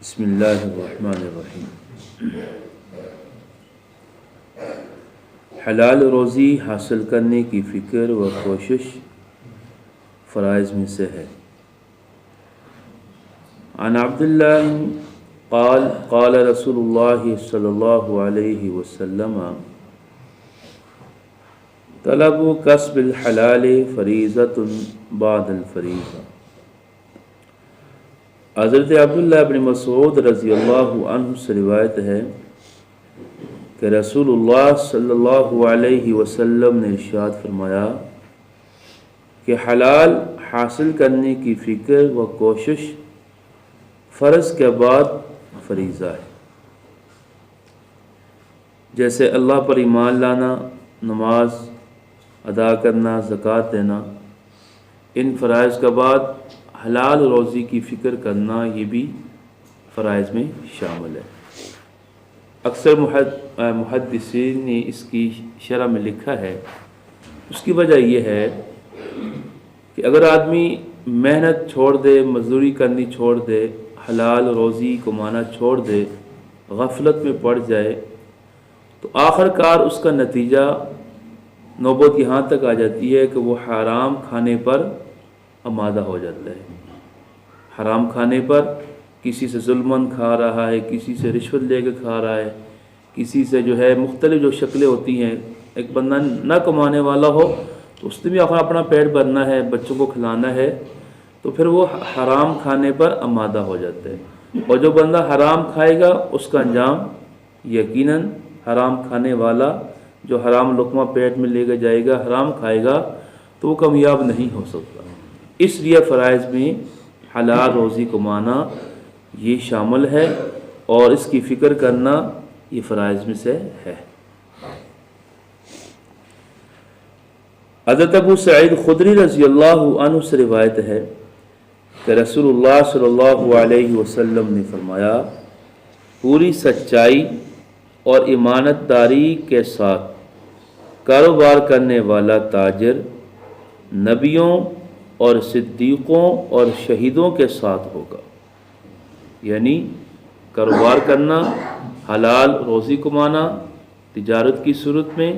بسم اللہ الرحمن الرحیم۔ حلال روزی حاصل کرنے کی فکر و کوشش فرائض میں سے ہے۔ عن عبداللہ قال قال رسول اللہ صلی اللہ علیہ وسلم طلب کسب الحلال فریضۃ بعد الفریضہ۔ حضرت عبداللہ بن مسعود رضی اللہ عنہ سے روایت ہے کہ رسول اللہ صلی اللہ علیہ وسلم نے ارشاد فرمایا کہ حلال حاصل کرنے کی فکر و کوشش فرض کے بعد فریضہ ہے۔ جیسے اللہ پر ایمان لانا، نماز ادا کرنا، زکوٰۃ دینا، ان فرائض کے بعد حلال روزی کی فکر کرنا یہ بھی فرائض میں شامل ہے۔ اکثر محدثین نے اس کی شرح میں لکھا ہے، اس کی وجہ یہ ہے کہ اگر آدمی محنت چھوڑ دے، مزدوری کرنی چھوڑ دے، حلال روزی کمانا چھوڑ دے، غفلت میں پڑ جائے تو آخر کار اس کا نتیجہ نوبت یہاں تک آ جاتی ہے کہ وہ حرام کھانے پر آمادہ ہو جاتا ہے۔ حرام کھانے پر کسی سے ظلماً کھا رہا ہے، کسی سے رشوت لے کے کھا رہا ہے، کسی سے جو ہے مختلف جو شکلیں ہوتی ہیں۔ ایک بندہ نہ کمانے والا ہو تو اس نے بھی اپنا پیٹ بھرنا ہے، بچوں کو کھلانا ہے، تو پھر وہ حرام کھانے پر آمادہ ہو جاتا ہے۔ اور جو بندہ حرام کھائے گا اس کا انجام یقیناً حرام کھانے والا جو حرام لقمہ پیٹ میں لے کے جائے گا، حرام کھائے گا تو وہ کامیاب نہیں ہو سکتا۔ اس لیے فرائض میں حلال روزی کمانا یہ شامل ہے اور اس کی فکر کرنا یہ فرائض میں سے ہے۔ حضرت ابو سعید خدری رضی اللہ عنہ سے روایت ہے کہ رسول اللہ صلی اللہ علیہ وسلم نے فرمایا، پوری سچائی اور امانت داری کے ساتھ کاروبار کرنے والا تاجر نبیوں اور صدیقوں اور شہیدوں کے ساتھ ہوگا۔ یعنی کاروبار کرنا، حلال روزی کمانا تجارت کی صورت میں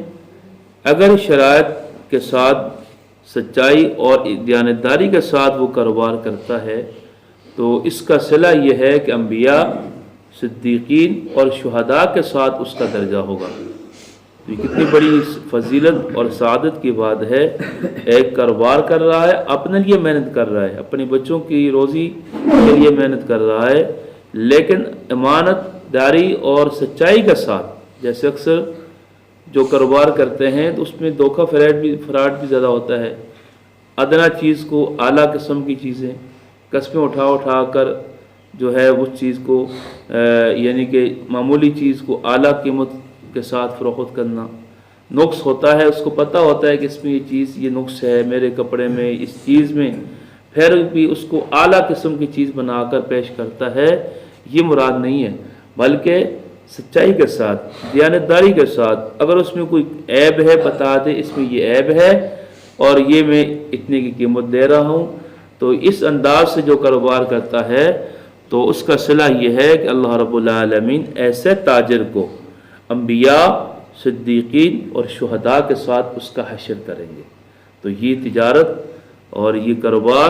اگر شرائط کے ساتھ سچائی اور دیانتداری کے ساتھ وہ کاروبار کرتا ہے تو اس کا صلہ یہ ہے کہ انبیاء، صدیقین اور شہداء کے ساتھ اس کا درجہ ہوگا۔ یہ کتنی بڑی فضیلت اور سعادت کی بات ہے۔ ایک کاروبار کر رہا ہے، اپنے لیے محنت کر رہا ہے، اپنے بچوں کی روزی کے لیے محنت کر رہا ہے، لیکن امانت داری اور سچائی کے ساتھ، جیسے اکثر جو کاروبار کرتے ہیں تو اس میں دھوکہ فراڈ بھی زیادہ ہوتا ہے۔ ادنا چیز کو اعلیٰ قسم کی چیزیں قسمیں اٹھا کر جو ہے اس چیز کو یعنی کہ معمولی چیز کو اعلیٰ قیمت کے ساتھ فروخت کرنا، نقص ہوتا ہے، اس کو پتہ ہوتا ہے کہ اس میں یہ چیز، یہ نقص ہے میرے کپڑے میں، اس چیز میں، پھر بھی اس کو اعلیٰ قسم کی چیز بنا کر پیش کرتا ہے۔ یہ مراد نہیں ہے، بلکہ سچائی کے ساتھ، دیانتداری کے ساتھ اگر اس میں کوئی عیب ہے بتا دے اس میں یہ عیب ہے اور یہ میں اتنے کی قیمت دے رہا ہوں، تو اس انداز سے جو کاروبار کرتا ہے تو اس کا صلہ یہ ہے کہ اللہ رب العالمین ایسے تاجر کو انبیاء، صدیقین اور شہداء کے ساتھ اس کا حشر کریں گے۔ تو یہ تجارت اور یہ کاروبار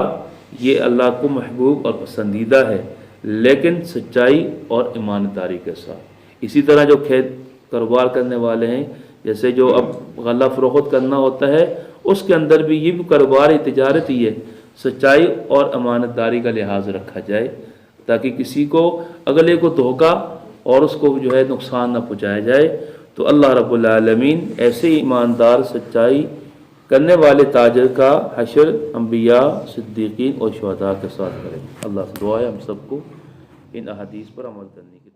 یہ اللہ کو محبوب اور پسندیدہ ہے، لیکن سچائی اور ایمانداری کے ساتھ۔ اسی طرح جو کھیت کاروبار کرنے والے ہیں، جیسے جو اب غلہ فروخت کرنا ہوتا ہے، اس کے اندر بھی یہ بھی کاروبار ہی، تجارت ہی ہے، سچائی اور امانتداری کا لحاظ رکھا جائے تاکہ کسی کو اگلے کو دھوکہ اور اس کو جو ہے نقصان نہ پہنچایا جائے۔ تو اللہ رب العالمین ایسے ایماندار سچائی کرنے والے تاجر کا حشر انبیاء، صدیقین اور شہداء کے ساتھ کریں۔ اللہ سے دعا ہے ہم سب کو ان احادیث پر عمل کرنے کی